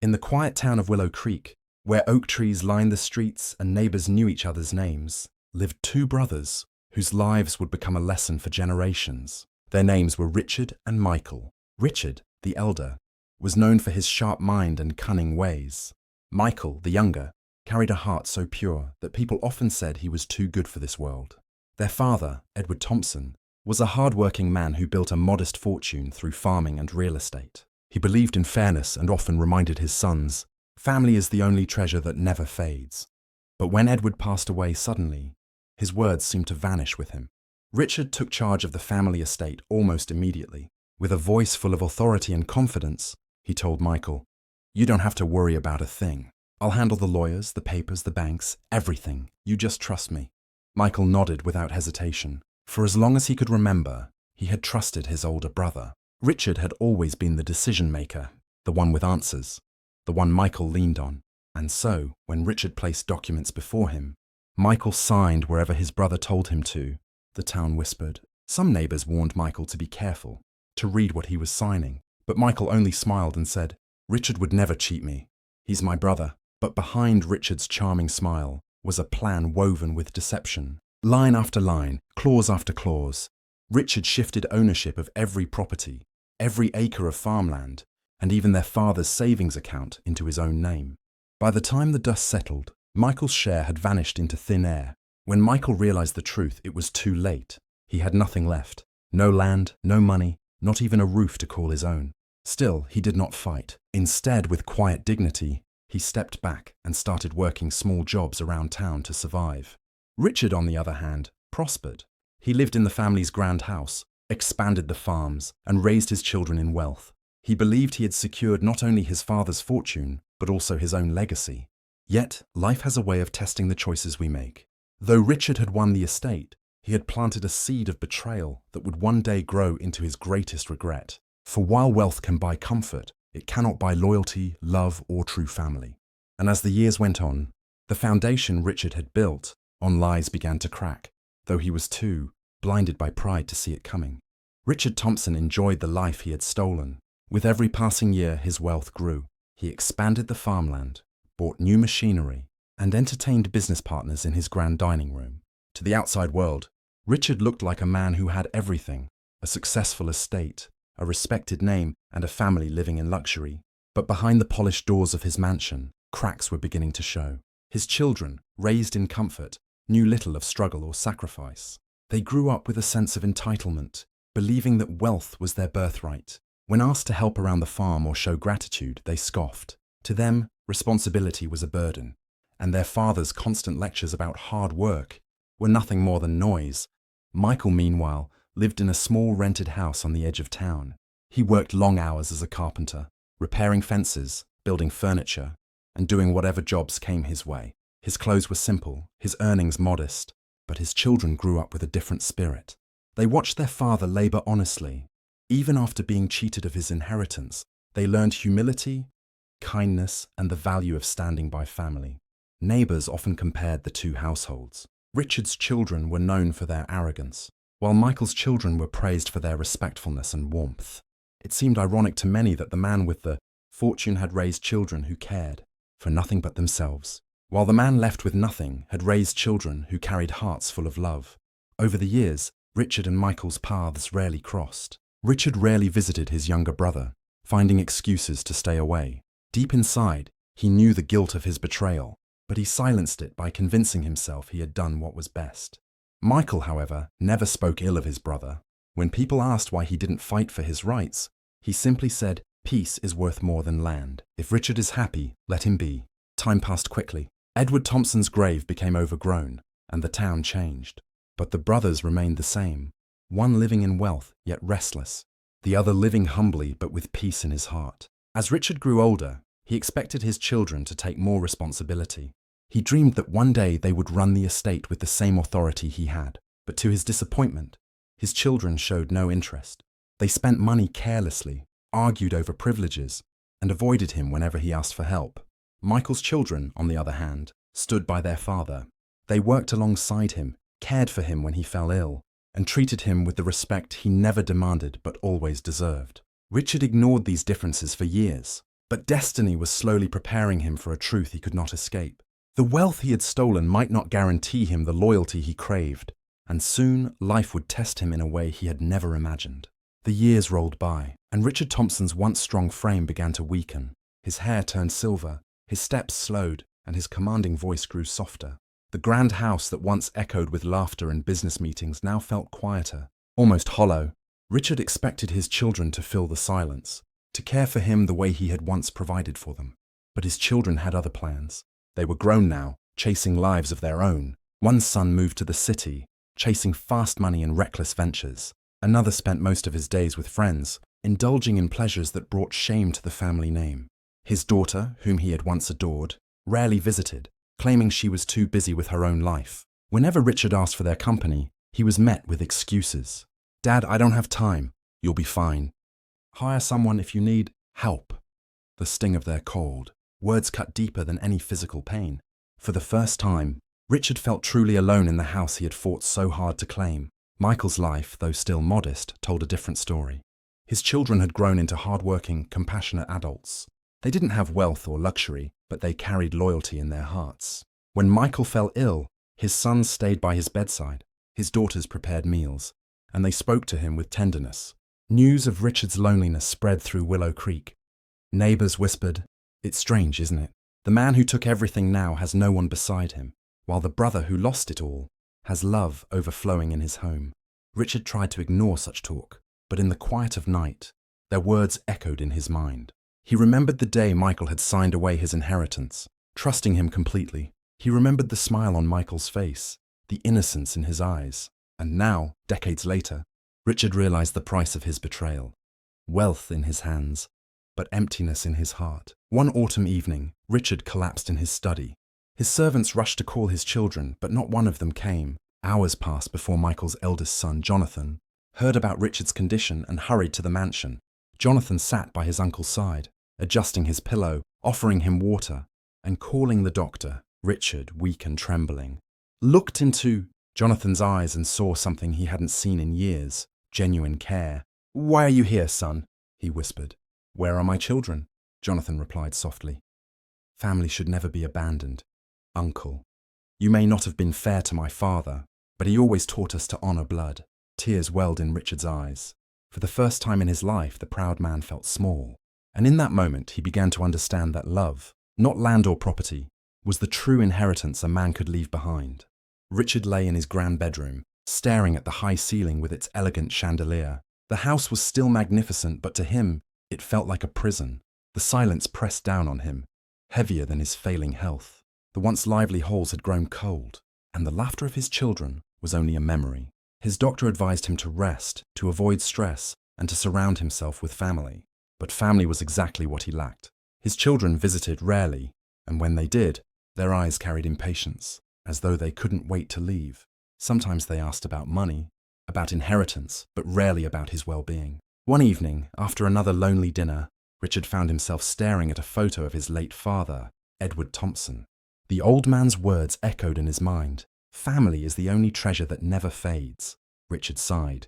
In the quiet town of Willow Creek, where oak trees lined the streets and neighbors knew each other's names, lived two brothers whose lives would become a lesson for generations. Their names were Richard and Michael. Richard, the elder, was known for his sharp mind and cunning ways. Michael, the younger, carried a heart so pure that people often said he was too good for this world. Their father, Edward Thompson, was a hard-working man who built a modest fortune through farming and real estate. He believed in fairness and often reminded his sons, "Family is the only treasure that never fades." But when Edward passed away suddenly, his words seemed to vanish with him. Richard took charge of the family estate almost immediately. With a voice full of authority and confidence, he told Michael, "You don't have to worry about a thing. I'll handle the lawyers, the papers, the banks, everything. You just trust me." Michael nodded without hesitation. For as long as he could remember, he had trusted his older brother. Richard had always been the decision-maker, the one with answers, the one Michael leaned on. And so, when Richard placed documents before him, Michael signed wherever his brother told him to. The town whispered. Some neighbors warned Michael to be careful, to read what he was signing. But Michael only smiled and said, "Richard would never cheat me. He's my brother." But behind Richard's charming smile was a plan woven with deception. Line after line, clause after clause, Richard shifted ownership of every property, every acre of farmland, and even their father's savings account into his own name. By the time the dust settled, Michael's share had vanished into thin air. When Michael realized the truth, it was too late. He had nothing left. No land, no money, not even a roof to call his own. Still, he did not fight. Instead, with quiet dignity, he stepped back and started working small jobs around town to survive. Richard, on the other hand, prospered. He lived in the family's grand house, expanded the farms, and raised his children in wealth. He believed he had secured not only his father's fortune, but also his own legacy. Yet, life has a way of testing the choices we make. Though Richard had won the estate, he had planted a seed of betrayal that would one day grow into his greatest regret. For while wealth can buy comfort, it cannot buy loyalty, love, or true family. And as the years went on, the foundation Richard had built on lies began to crack, though he was too blinded by pride to see it coming. Richard Thompson enjoyed the life he had stolen. With every passing year, his wealth grew. He expanded the farmland, bought new machinery, and entertained business partners in his grand dining room. To the outside world, Richard looked like a man who had everything: a successful estate, a respected name, and a family living in luxury. But behind the polished doors of his mansion, cracks were beginning to show. His children, raised in comfort, knew little of struggle or sacrifice. They grew up with a sense of entitlement, believing that wealth was their birthright. When asked to help around the farm or show gratitude, they scoffed. To them, responsibility was a burden, and their father's constant lectures about hard work were nothing more than noise. Michael, meanwhile, lived in a small rented house on the edge of town. He worked long hours as a carpenter, repairing fences, building furniture, and doing whatever jobs came his way. His clothes were simple, his earnings modest, but his children grew up with a different spirit. They watched their father labor honestly. Even after being cheated of his inheritance, they learned humility, kindness, and the value of standing by family. Neighbors often compared the two households. Richard's children were known for their arrogance, while Michael's children were praised for their respectfulness and warmth. It seemed ironic to many that the man with the fortune had raised children who cared for nothing but themselves, while the man left with nothing had raised children who carried hearts full of love. Over the years, Richard and Michael's paths rarely crossed. Richard rarely visited his younger brother, finding excuses to stay away. Deep inside, he knew the guilt of his betrayal, but he silenced it by convincing himself he had done what was best. Michael, however, never spoke ill of his brother. When people asked why he didn't fight for his rights, he simply said, "Peace is worth more than land. If Richard is happy, let him be." Time passed quickly. Edward Thompson's grave became overgrown, and the town changed. But the brothers remained the same, one living in wealth, yet restless, the other living humbly but with peace in his heart. As Richard grew older, he expected his children to take more responsibility. He dreamed that one day they would run the estate with the same authority he had. But to his disappointment, his children showed no interest. They spent money carelessly, argued over privileges, and avoided him whenever he asked for help. Michael's children, on the other hand, stood by their father. They worked alongside him, cared for him when he fell ill, and treated him with the respect he never demanded but always deserved. Richard ignored these differences for years. But destiny was slowly preparing him for a truth he could not escape. The wealth he had stolen might not guarantee him the loyalty he craved, and soon life would test him in a way he had never imagined. The years rolled by, and Richard Thompson's once strong frame began to weaken. His hair turned silver, his steps slowed, and his commanding voice grew softer. The grand house that once echoed with laughter and business meetings now felt quieter, almost hollow. Richard expected his children to fill the silence, to care for him the way he had once provided for them. But his children had other plans. They were grown now, chasing lives of their own. One son moved to the city, chasing fast money and reckless ventures. Another spent most of his days with friends, indulging in pleasures that brought shame to the family name. His daughter, whom he had once adored, rarely visited, claiming she was too busy with her own life. Whenever Richard asked for their company, he was met with excuses. "Dad, I don't have time. You'll be fine. Hire someone if you need help." The sting of their cold words cut deeper than any physical pain. For the first time, Richard felt truly alone in the house he had fought so hard to claim. Michael's life, though still modest, told a different story. His children had grown into hard-working, compassionate adults. They didn't have wealth or luxury, but they carried loyalty in their hearts. When Michael fell ill, his sons stayed by his bedside, his daughters prepared meals, and they spoke to him with tenderness. News of Richard's loneliness spread through Willow Creek. Neighbors whispered, "It's strange, isn't it? The man who took everything now has no one beside him, while the brother who lost it all has love overflowing in his home." Richard tried to ignore such talk, but in the quiet of night, their words echoed in his mind. He remembered the day Michael had signed away his inheritance, trusting him completely. He remembered the smile on Michael's face, the innocence in his eyes. And now, decades later, Richard realized the price of his betrayal. Wealth in his hands, but emptiness in his heart. One autumn evening, Richard collapsed in his study. His servants rushed to call his children, but not one of them came. Hours passed before Michael's eldest son, Jonathan, heard about Richard's condition and hurried to the mansion. Jonathan sat by his uncle's side, adjusting his pillow, offering him water, and calling the doctor. Richard, weak and trembling, looked into Jonathan's eyes and saw something he hadn't seen in years: genuine care. "Why are you here, son?" he whispered. "Where are my children?" Jonathan replied softly. "Family should never be abandoned. Uncle, you may not have been fair to my father, but he always taught us to honor blood." Tears welled in Richard's eyes. For the first time in his life, the proud man felt small. And in that moment, he began to understand that love, not land or property, was the true inheritance a man could leave behind. Richard lay in his grand bedroom, staring at the high ceiling with its elegant chandelier. The house was still magnificent, but to him, it felt like a prison. The silence pressed down on him, heavier than his failing health. The once lively halls had grown cold, and the laughter of his children was only a memory. His doctor advised him to rest, to avoid stress, and to surround himself with family. But family was exactly what he lacked. His children visited rarely, and when they did, their eyes carried impatience, as though they couldn't wait to leave. Sometimes they asked about money, about inheritance, but rarely about his well-being. One evening, after another lonely dinner, Richard found himself staring at a photo of his late father, Edward Thompson. The old man's words echoed in his mind. "Family is the only treasure that never fades." Richard sighed,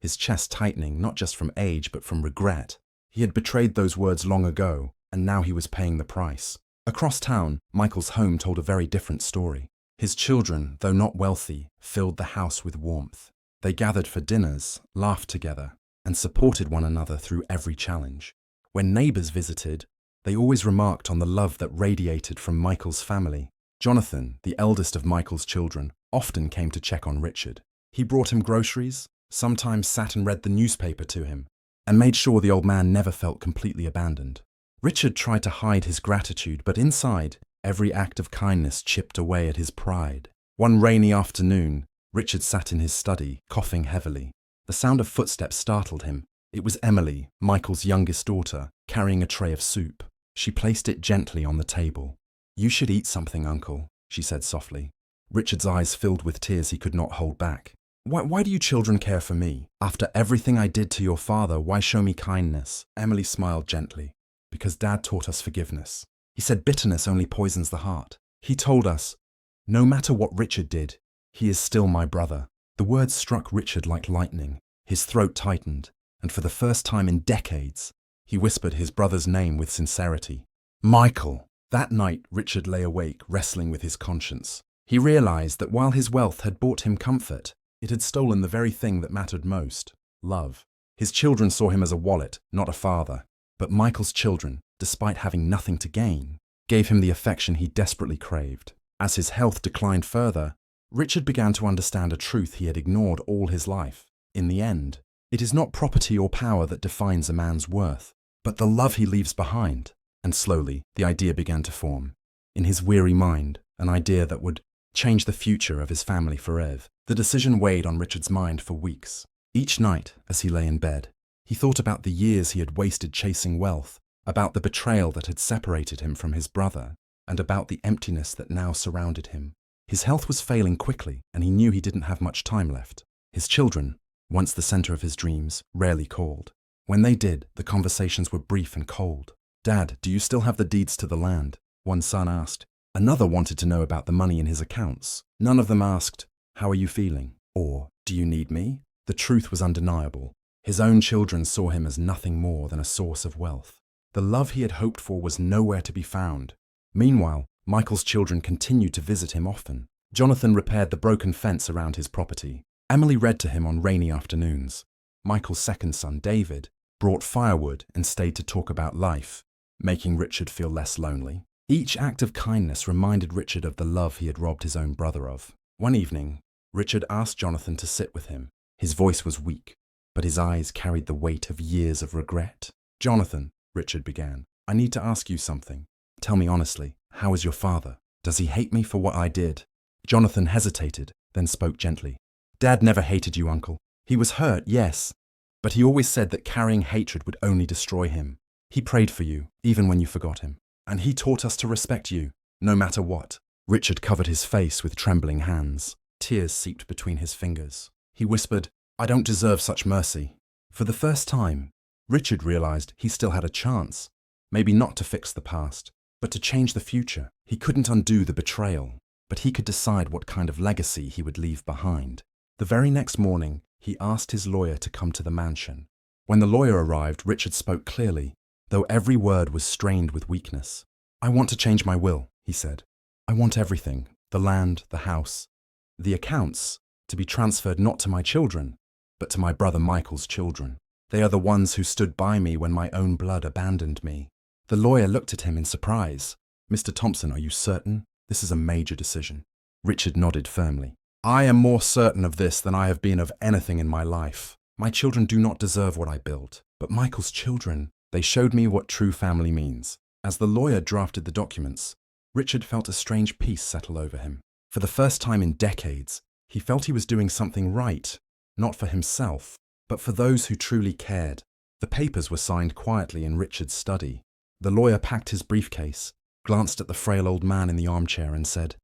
his chest tightening not just from age but from regret. He had betrayed those words long ago, and now he was paying the price. Across town, Michael's home told a very different story. His children, though not wealthy, filled the house with warmth. They gathered for dinners, laughed together, and supported one another through every challenge. When neighbors visited, they always remarked on the love that radiated from Michael's family. Jonathan, the eldest of Michael's children, often came to check on Richard. He brought him groceries, sometimes sat and read the newspaper to him, and made sure the old man never felt completely abandoned. Richard tried to hide his gratitude, but inside, every act of kindness chipped away at his pride. One rainy afternoon, Richard sat in his study, coughing heavily. The sound of footsteps startled him. It was Emily, Michael's youngest daughter, carrying a tray of soup. She placed it gently on the table. "You should eat something, Uncle," she said softly. Richard's eyes filled with tears he could not hold back. Why do you children care for me? After everything I did to your father, why show me kindness?" Emily smiled gently. "Because Dad taught us forgiveness. He said bitterness only poisons the heart. He told us, no matter what Richard did, he is still my brother." The words struck Richard like lightning. His throat tightened, and for the first time in decades, He whispered his brother's name with sincerity. Michael. That night, Richard lay awake, wrestling with his conscience. He realized that while his wealth had bought him comfort, it had stolen the very thing that mattered most: love. His children saw him as a wallet, not a father. But Michael's children, despite having nothing to gain, gave him the affection he desperately craved. As his health declined further, Richard began to understand a truth he had ignored all his life. In the end, it is not property or power that defines a man's worth, but the love he leaves behind. And slowly, the idea began to form. In his weary mind, an idea that would change the future of his family forever. The decision weighed on Richard's mind for weeks. Each night, as he lay in bed, he thought about the years he had wasted chasing wealth, about the betrayal that had separated him from his brother, and about the emptiness that now surrounded him. His health was failing quickly, and he knew he didn't have much time left. His children, once the center of his dreams, rarely called. When they did, the conversations were brief and cold. "Dad, do you still have the deeds to the land?" one son asked. Another wanted to know about the money in his accounts. None of them asked, "How are you feeling?" or "Do you need me?" The truth was undeniable. His own children saw him as nothing more than a source of wealth. The love he had hoped for was nowhere to be found. Meanwhile, Michael's children continued to visit him often. Jonathan repaired the broken fence around his property. Emily read to him on rainy afternoons. Michael's second son, David, brought firewood and stayed to talk about life, making Richard feel less lonely. Each act of kindness reminded Richard of the love he had robbed his own brother of. One evening, Richard asked Jonathan to sit with him. His voice was weak, but his eyes carried the weight of years of regret. "Jonathan," Richard began, "I need to ask you something. Tell me honestly, how is your father? Does he hate me for what I did?" Jonathan hesitated, then spoke gently. "Dad never hated you, Uncle. He was hurt, yes, but he always said that carrying hatred would only destroy him. He prayed for you, even when you forgot him. And he taught us to respect you, no matter what." Richard covered his face with trembling hands. Tears seeped between his fingers. He whispered, "I don't deserve such mercy." For the first time, Richard realized he still had a chance. Maybe not to fix the past, but to change the future. He couldn't undo the betrayal, but he could decide what kind of legacy he would leave behind. The very next morning, he asked his lawyer to come to the mansion. When the lawyer arrived, Richard spoke clearly, though every word was strained with weakness. "I want to change my will," he said. "I want everything, the land, the house, the accounts, to be transferred not to my children, but to my brother Michael's children. They are the ones who stood by me when my own blood abandoned me." The lawyer looked at him in surprise. "Mr. Thompson, are you certain? This is a major decision." Richard nodded firmly. "I am more certain of this than I have been of anything in my life. My children do not deserve what I built, but Michael's children, they showed me what true family means." As the lawyer drafted the documents, Richard felt a strange peace settle over him. For the first time in decades, he felt he was doing something right, not for himself, but for those who truly cared. The papers were signed quietly in Richard's study. The lawyer packed his briefcase, glanced at the frail old man in the armchair and said,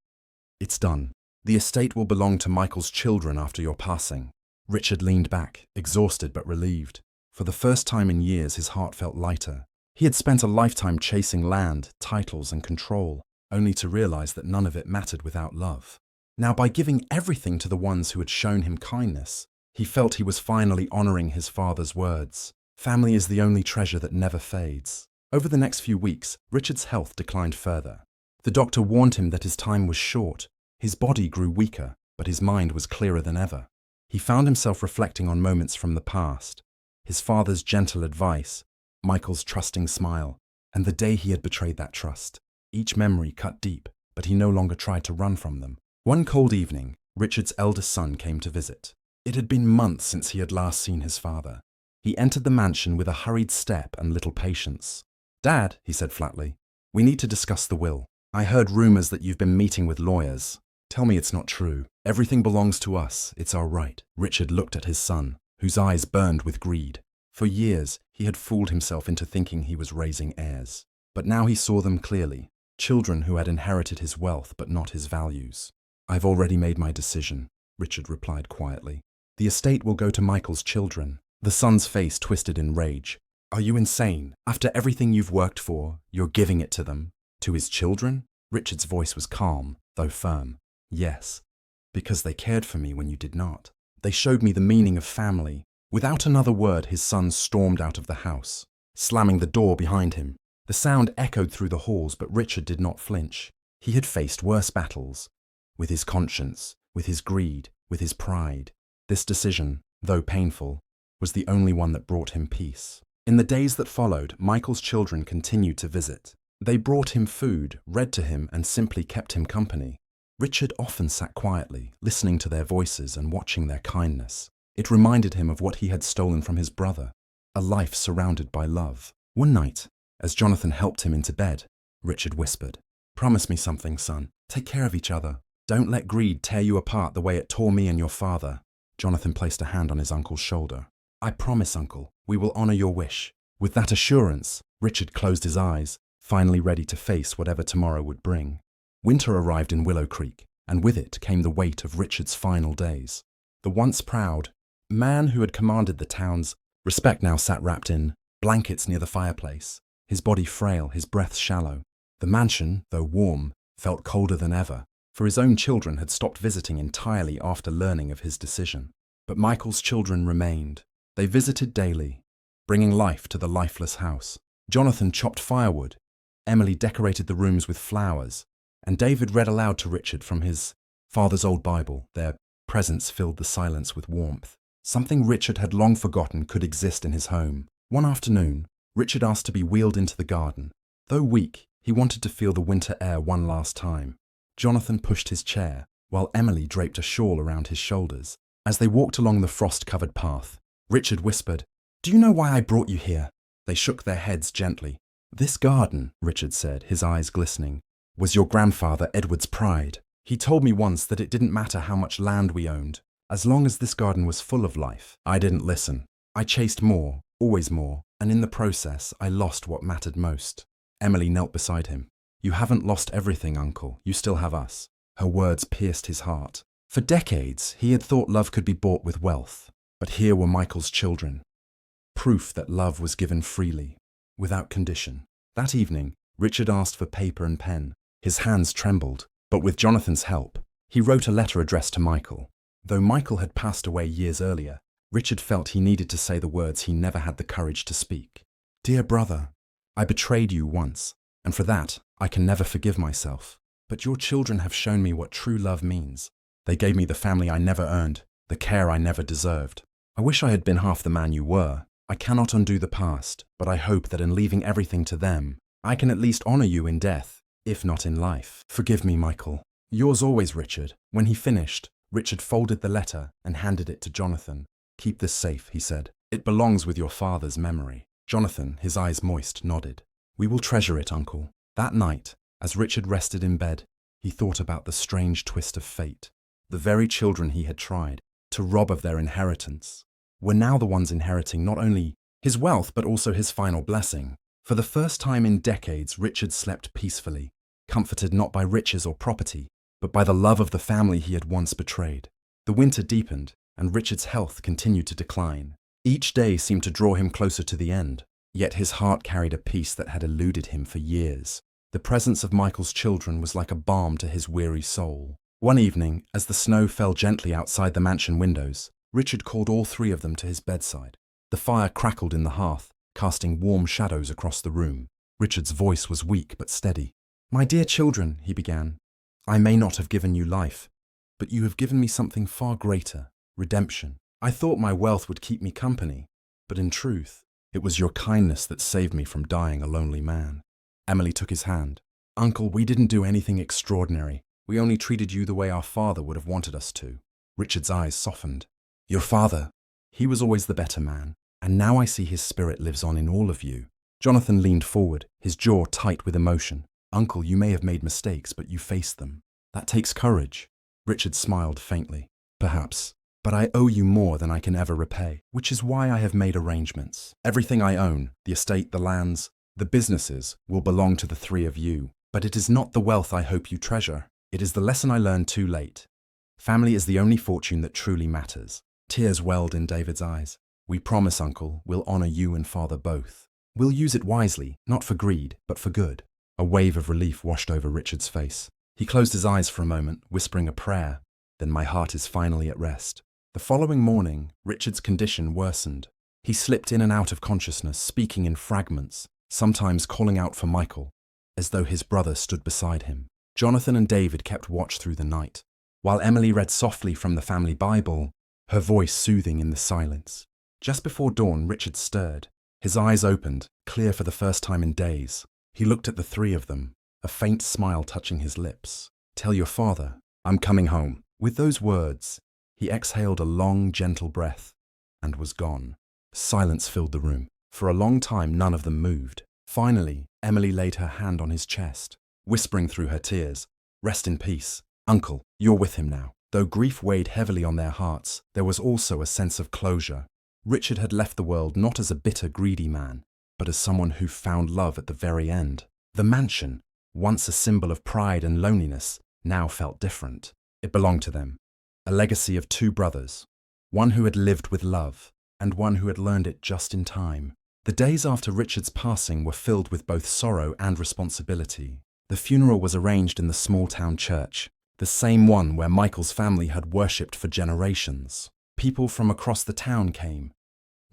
"It's done. The estate will belong to Michael's children after your passing." Richard leaned back, exhausted but relieved. For the first time in years, his heart felt lighter. He had spent a lifetime chasing land, titles, and control, only to realize that none of it mattered without love. Now, by giving everything to the ones who had shown him kindness, he felt he was finally honoring his father's words. Family is the only treasure that never fades. Over the next few weeks, Richard's health declined further. The doctor warned him that his time was short. His body grew weaker, but his mind was clearer than ever. He found himself reflecting on moments from the past. His father's gentle advice, Michael's trusting smile, and the day he had betrayed that trust. Each memory cut deep, but he no longer tried to run from them. One cold evening, Richard's eldest son came to visit. It had been months since he had last seen his father. He entered the mansion with a hurried step and little patience. "Dad," he said flatly, "we need to discuss the will. I heard rumors that you've been meeting with lawyers. Tell me it's not true. Everything belongs to us. It's our right." Richard looked at his son, whose eyes burned with greed. For years, he had fooled himself into thinking he was raising heirs. But now he saw them clearly, children who had inherited his wealth but not his values. "I've already made my decision," Richard replied quietly. "The estate will go to Michael's children." The son's face twisted in rage. "Are you insane? After everything you've worked for, you're giving it to them? To his children?" Richard's voice was calm, though firm. "Yes, because they cared for me when you did not. They showed me the meaning of family." Without another word, his son stormed out of the house. slamming the door behind him. The sound echoed through the halls, but Richard did not flinch. He had faced worse battles. With his conscience, with his greed, with his pride. This decision, though painful, was the only one that brought him peace. In the days that followed, Michael's children continued to visit. They brought him food, read to him, and simply kept him company. Richard often sat quietly, listening to their voices and watching their kindness. It reminded him of what he had stolen from his brother, a life surrounded by love. One night, as Jonathan helped him into bed, Richard whispered, "Promise me something, son. Take care of each other. Don't let greed tear you apart the way it tore me and your father." Jonathan placed a hand on his uncle's shoulder. "I promise, uncle, we will honor your wish." With that assurance, Richard closed his eyes, finally ready to face whatever tomorrow would bring. Winter arrived in Willow Creek, and with it came the weight of Richard's final days. The once proud man who had commanded the town's respect now sat wrapped in blankets near the fireplace, his body frail, his breath shallow. The mansion, though warm, felt colder than ever, for his own children had stopped visiting entirely after learning of his decision. But Michael's children remained. They visited daily, bringing life to the lifeless house. Jonathan chopped firewood, Emily decorated the rooms with flowers, and David read aloud to Richard from his father's old Bible. Their presence filled the silence with warmth. Something Richard had long forgotten could exist in his home. One afternoon, Richard asked to be wheeled into the garden. Though weak, he wanted to feel the winter air one last time. Jonathan pushed his chair, while Emily draped a shawl around his shoulders. As they walked along the frost-covered path, Richard whispered, "Do you know why I brought you here?" They shook their heads gently. "This garden," Richard said, his eyes glistening, "was your grandfather Edward's pride. He told me once that it didn't matter how much land we owned, as long as this garden was full of life. I didn't listen. I chased more, always more, and in the process, I lost what mattered most." Emily knelt beside him. "You haven't lost everything, Uncle. You still have us." Her words pierced his heart. For decades, he had thought love could be bought with wealth. But here were Michael's children. Proof that love was given freely, without condition. That evening, Richard asked for paper and pen. His hands trembled, but with Jonathan's help, he wrote a letter addressed to Michael. Though Michael had passed away years earlier, Richard felt he needed to say the words he never had the courage to speak. "Dear brother, I betrayed you once, and for that, I can never forgive myself. But your children have shown me what true love means. They gave me the family I never earned, the care I never deserved. I wish I had been half the man you were. I cannot undo the past, but I hope that in leaving everything to them, I can at least honor you in death, if not in life. Forgive me, Michael. Yours always, Richard." When he finished, Richard folded the letter and handed it to Jonathan. "Keep this safe," he said. "It belongs with your father's memory." Jonathan, his eyes moist, nodded. "We will treasure it, Uncle." That night, as Richard rested in bed, he thought about the strange twist of fate. The very children he had tried to rob of their inheritance were now the ones inheriting not only his wealth but also his final blessing. For the first time in decades, Richard slept peacefully, comforted not by riches or property, but by the love of the family he had once betrayed. The winter deepened, and Richard's health continued to decline. Each day seemed to draw him closer to the end, yet his heart carried a peace that had eluded him for years. The presence of Michael's children was like a balm to his weary soul. One evening, as the snow fell gently outside the mansion windows, Richard called all three of them to his bedside. The fire crackled in the hearth, casting warm shadows across the room. Richard's voice was weak but steady. "My dear children," he began, "I may not have given you life, but you have given me something far greater, redemption. I thought my wealth would keep me company, but in truth, it was your kindness that saved me from dying a lonely man." Emily took his hand. "Uncle, we didn't do anything extraordinary. We only treated you the way our father would have wanted us to." Richard's eyes softened. "Your father, he was always the better man, and now I see his spirit lives on in all of you." Jonathan leaned forward, his jaw tight with emotion. "Uncle, you may have made mistakes, but you faced them. That takes courage." Richard smiled faintly. "Perhaps, but I owe you more than I can ever repay, which is why I have made arrangements. Everything I own, the estate, the lands, the businesses, will belong to the three of you. But it is not the wealth I hope you treasure. It is the lesson I learned too late. Family is the only fortune that truly matters." Tears welled in David's eyes. "We promise, Uncle, we'll honor you and Father both. We'll use it wisely, not for greed, but for good." A wave of relief washed over Richard's face. He closed his eyes for a moment, whispering a prayer. "Then my heart is finally at rest." The following morning, Richard's condition worsened. He slipped in and out of consciousness, speaking in fragments, sometimes calling out for Michael, as though his brother stood beside him. Jonathan and David kept watch through the night, while Emily read softly from the family Bible, her voice soothing in the silence. Just before dawn, Richard stirred. His eyes opened, clear for the first time in days. He looked at the three of them, a faint smile touching his lips. "Tell your father, I'm coming home." With those words, he exhaled a long, gentle breath and was gone. Silence filled the room. For a long time, none of them moved. Finally, Emily laid her hand on his chest, whispering through her tears, "Rest in peace. Uncle, you're with him now." Though grief weighed heavily on their hearts, there was also a sense of closure. Richard had left the world not as a bitter, greedy man, but as someone who found love at the very end. The mansion, once a symbol of pride and loneliness, now felt different. It belonged to them, a legacy of two brothers, one who had lived with love, and one who had learned it just in time. The days after Richard's passing were filled with both sorrow and responsibility. The funeral was arranged in the small-town church, the same one where Michael's family had worshipped for generations. People from across the town came,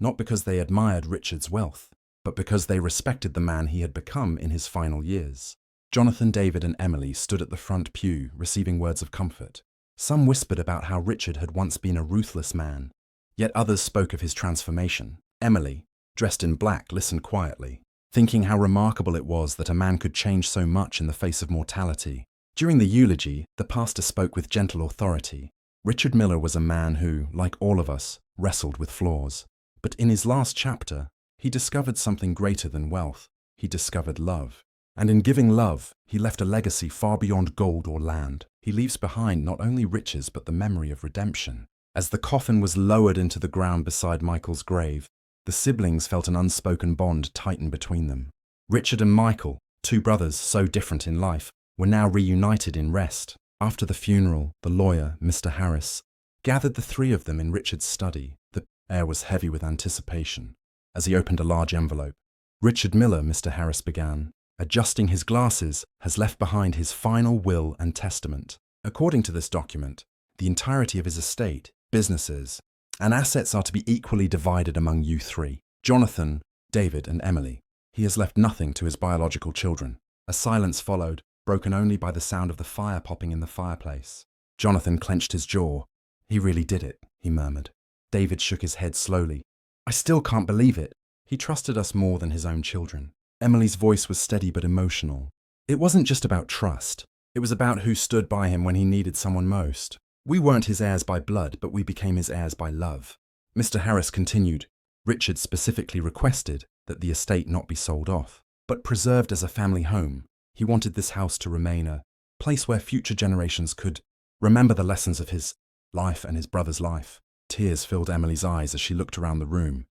not because they admired Richard's wealth, but because they respected the man he had become in his final years. Jonathan, David, and Emily stood at the front pew, receiving words of comfort. Some whispered about how Richard had once been a ruthless man, yet others spoke of his transformation. Emily, dressed in black, listened quietly, thinking how remarkable it was that a man could change so much in the face of mortality. During the eulogy, the pastor spoke with gentle authority. Richard Miller was a man who, like all of us, wrestled with flaws. But in his last chapter, he discovered something greater than wealth. He discovered love. And in giving love, he left a legacy far beyond gold or land. He leaves behind not only riches but the memory of redemption. As the coffin was lowered into the ground beside Michael's grave, the siblings felt an unspoken bond tighten between them. Richard and Michael, two brothers so different in life, were now reunited in rest. After the funeral, the lawyer, Mr. Harris, gathered the three of them in Richard's study. The air was heavy with anticipation. As he opened a large envelope, "Richard Miller," Mr. Harris began, adjusting his glasses, "has left behind his final will and testament. According to this document, the entirety of his estate, businesses, and assets are to be equally divided among you three, Jonathan, David, and Emily. He has left nothing to his biological children." A silence followed, broken only by the sound of the fire popping in the fireplace. Jonathan clenched his jaw. "He really did it," he murmured. David shook his head slowly. "I still can't believe it. He trusted us more than his own children." Emily's voice was steady but emotional. "It wasn't just about trust. It was about who stood by him when he needed someone most. We weren't his heirs by blood, but we became his heirs by love." Mr. Harris continued. "Richard specifically requested that the estate not be sold off, but preserved as a family home. He wanted this house to remain a place where future generations could remember the lessons of his life and his brother's life." Tears filled Emily's eyes as she looked around the room.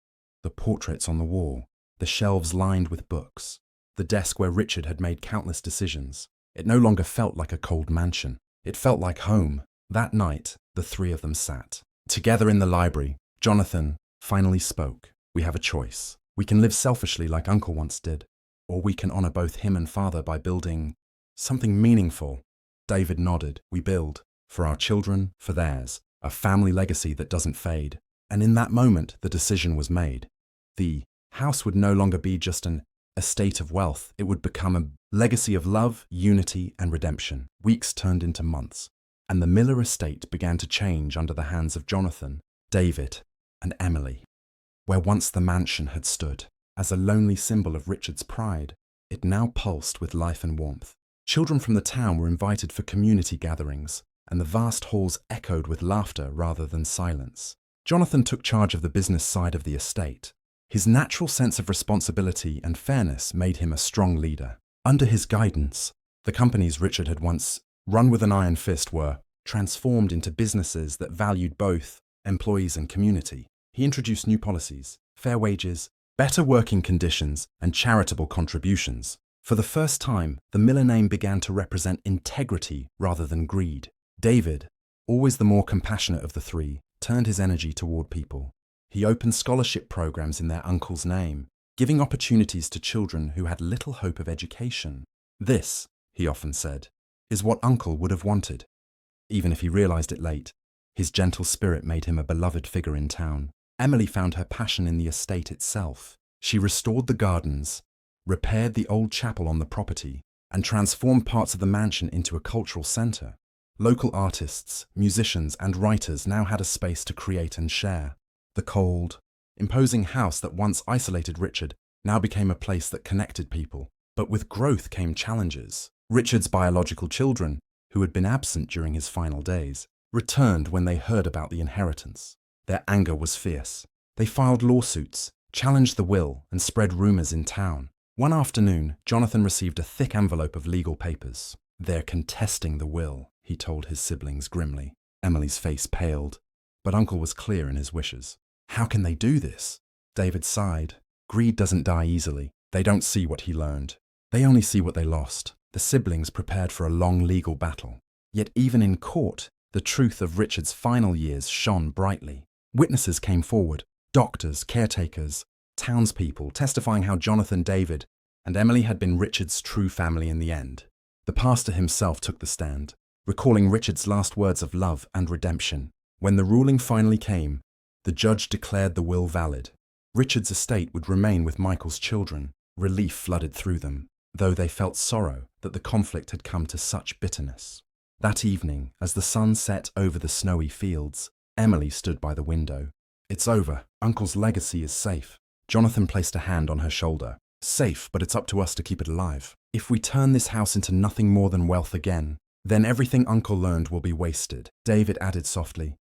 The portraits on the wall, the shelves lined with books, the desk where Richard had made countless decisions. It no longer felt like a cold mansion. It felt like home. That night, the three of them sat together in the library. Jonathan finally spoke. "We have a choice. We can live selfishly like Uncle once did, or we can honor both him and Father by building something meaningful." David nodded. "We build, for our children, for theirs, a family legacy that doesn't fade." And in that moment, the decision was made. The house would no longer be just an estate of wealth. It would become a legacy of love, unity, and redemption. Weeks turned into months, and the Miller estate began to change under the hands of Jonathan, David, and Emily. Where once the mansion had stood as a lonely symbol of Richard's pride, it now pulsed with life and warmth. Children from the town were invited for community gatherings, and the vast halls echoed with laughter rather than silence. Jonathan took charge of the business side of the estate. His natural sense of responsibility and fairness made him a strong leader. Under his guidance, the companies Richard had once run with an iron fist were transformed into businesses that valued both employees and community. He introduced new policies, fair wages, better working conditions, and charitable contributions. For the first time, the Miller name began to represent integrity rather than greed. David, always the more compassionate of the three, turned his energy toward people. He opened scholarship programs in their uncle's name, giving opportunities to children who had little hope of education. "This," he often said, "is what Uncle would have wanted." Even if he realized it late, his gentle spirit made him a beloved figure in town. Emily found her passion in the estate itself. She restored the gardens, repaired the old chapel on the property, and transformed parts of the mansion into a cultural centre. Local artists, musicians, and writers now had a space to create and share. The cold, imposing house that once isolated Richard now became a place that connected people. But with growth came challenges. Richard's biological children, who had been absent during his final days, returned when they heard about the inheritance. Their anger was fierce. They filed lawsuits, challenged the will, and spread rumours in town. One afternoon, Jonathan received a thick envelope of legal papers. "They're contesting the will," he told his siblings grimly. Emily's face paled, but Uncle was clear in his wishes. "How can they do this?" David sighed. "Greed doesn't die easily. They don't see what he learned. They only see what they lost." The siblings prepared for a long legal battle. Yet even in court, the truth of Richard's final years shone brightly. Witnesses came forward, doctors, caretakers, townspeople, testifying how Jonathan, David, and Emily had been Richard's true family in the end. The pastor himself took the stand, recalling Richard's last words of love and redemption. When the ruling finally came, the judge declared the will valid. Richard's estate would remain with Michael's children. Relief flooded through them, though they felt sorrow that the conflict had come to such bitterness. That evening, as the sun set over the snowy fields, Emily stood by the window. "It's over. Uncle's legacy is safe." Jonathan placed a hand on her shoulder. "Safe, but it's up to us to keep it alive. If we turn this house into nothing more than wealth again, then everything Uncle learned will be wasted." David added softly,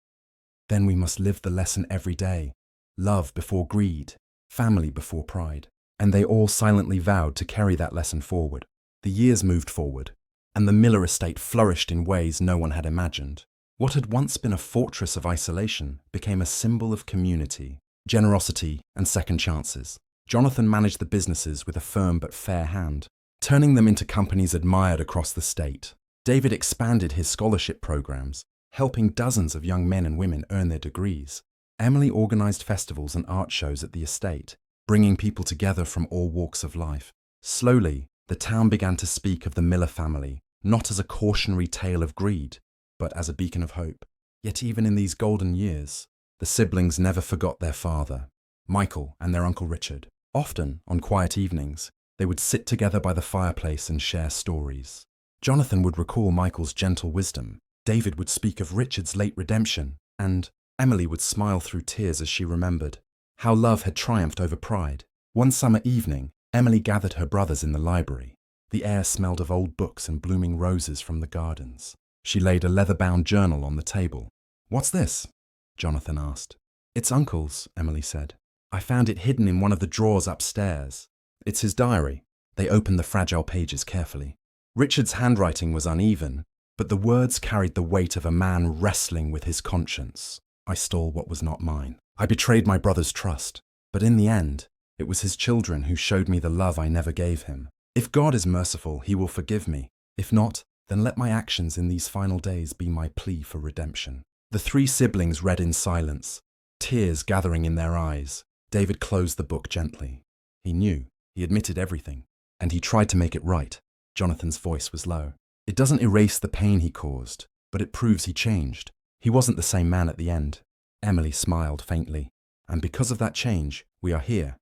"Then we must live the lesson every day. Love before greed, family before pride." And they all silently vowed to carry that lesson forward. The years moved forward, and the Miller estate flourished in ways no one had imagined. What had once been a fortress of isolation became a symbol of community, generosity, and second chances. Jonathan managed the businesses with a firm but fair hand, turning them into companies admired across the state. David expanded his scholarship programs, helping dozens of young men and women earn their degrees. Emily organized festivals and art shows at the estate, bringing people together from all walks of life. Slowly, the town began to speak of the Miller family, not as a cautionary tale of greed, but as a beacon of hope. Yet even in these golden years, the siblings never forgot their father, Michael, and their Uncle Richard. Often, on quiet evenings, they would sit together by the fireplace and share stories. Jonathan would recall Michael's gentle wisdom, David would speak of Richard's late redemption, and Emily would smile through tears as she remembered how love had triumphed over pride. One summer evening, Emily gathered her brothers in the library. The air smelled of old books and blooming roses from the gardens. She laid a leather-bound journal on the table. "What's this?" Jonathan asked. "It's Uncle's," Emily said. "I found it hidden in one of the drawers upstairs." "It's his diary." They opened the fragile pages carefully. Richard's handwriting was uneven, but the words carried the weight of a man wrestling with his conscience. "I stole what was not mine. I betrayed my brother's trust. But in the end, it was his children who showed me the love I never gave him. If God is merciful, he will forgive me. If not, then let my actions in these final days be my plea for redemption." The three siblings read in silence, tears gathering in their eyes. David closed the book gently. He knew, he admitted everything, and he tried to make it right. Jonathan's voice was low. "It doesn't erase the pain he caused, but it proves he changed. He wasn't the same man at the end." Emily smiled faintly. "And because of that change, we are here,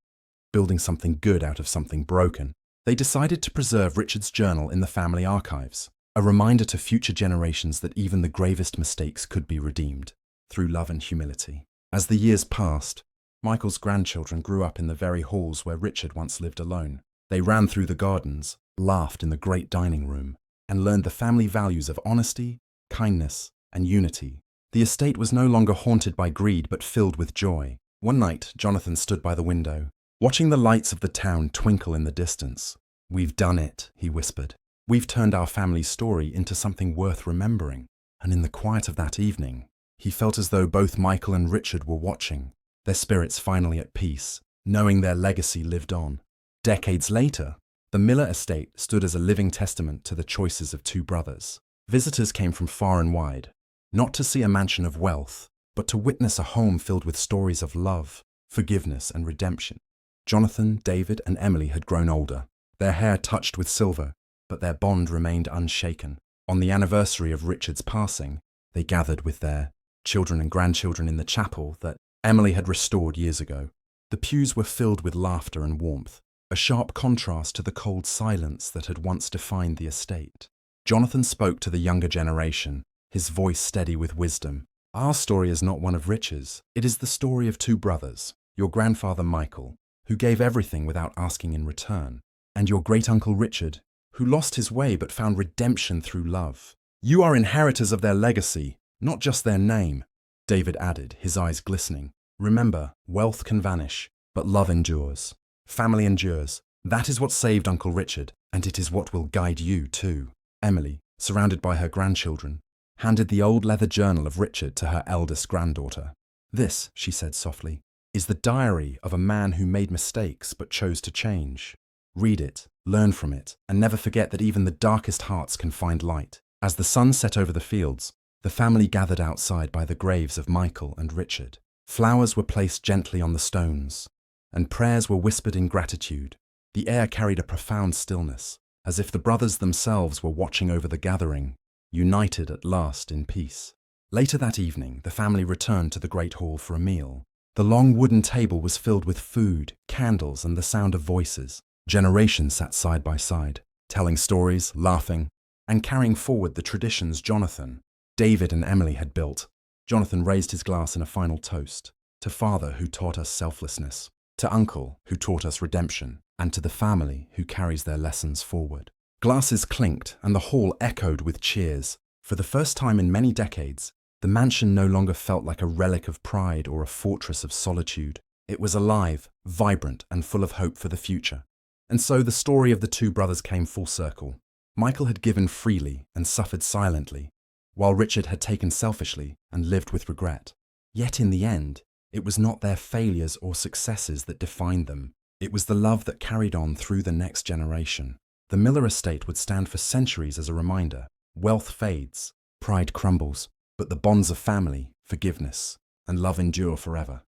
building something good out of something broken." They decided to preserve Richard's journal in the family archives, a reminder to future generations that even the gravest mistakes could be redeemed through love and humility. As the years passed, Michael's grandchildren grew up in the very halls where Richard once lived alone. They ran through the gardens, laughed in the great dining room, and learned the family values of honesty, kindness, and unity. The estate was no longer haunted by greed but filled with joy. One night, Jonathan stood by the window, watching the lights of the town twinkle in the distance. "We've done it," he whispered. "We've turned our family's story into something worth remembering." And in the quiet of that evening, he felt as though both Michael and Richard were watching, their spirits finally at peace, knowing their legacy lived on. Decades later, the Miller estate stood as a living testament to the choices of two brothers. Visitors came from far and wide, not to see a mansion of wealth, but to witness a home filled with stories of love, forgiveness, and redemption. Jonathan, David, and Emily had grown older, their hair touched with silver, but their bond remained unshaken. On the anniversary of Richard's passing, they gathered with their children and grandchildren in the chapel that Emily had restored years ago. The pews were filled with laughter and warmth, a sharp contrast to the cold silence that had once defined the estate. Jonathan spoke to the younger generation, his voice steady with wisdom. Our story is not one of riches. It is the story of two brothers, your grandfather Michael, who gave everything without asking in return, and your great-uncle Richard, who lost his way but found redemption through love. You are inheritors of their legacy, not just their name, David added, his eyes glistening. Remember, wealth can vanish, but love endures. Family endures. That is what saved Uncle Richard, and it is what will guide you too. Emily, surrounded by her grandchildren, handed the old leather journal of Richard to her eldest granddaughter. This, she said softly, is the diary of a man who made mistakes but chose to change. Read it, learn from it, and never forget that even the darkest hearts can find light. As the sun set over the fields, the family gathered outside by the graves of Michael and Richard. Flowers were placed gently on the stones, and prayers were whispered in gratitude. The air carried a profound stillness, as if the brothers themselves were watching over the gathering, united at last in peace. Later that evening, the family returned to the great hall for a meal. The long wooden table was filled with food, candles, and the sound of voices. Generations sat side by side, telling stories, laughing, and carrying forward the traditions Jonathan, David, and Emily had built. Jonathan raised his glass in a final toast, to Father who taught us selflessness, to Uncle who taught us redemption, and to the family who carries their lessons forward. Glasses clinked and the hall echoed with cheers. For the first time in many decades, the mansion no longer felt like a relic of pride or a fortress of solitude. It was alive, vibrant, and full of hope for the future. And so the story of the two brothers came full circle. Michael had given freely and suffered silently, while Richard had taken selfishly and lived with regret. Yet in the end, it was not their failures or successes that defined them. It was the love that carried on through the next generation. The Miller estate would stand for centuries as a reminder. Wealth fades, pride crumbles, but the bonds of family, forgiveness, and love endure forever.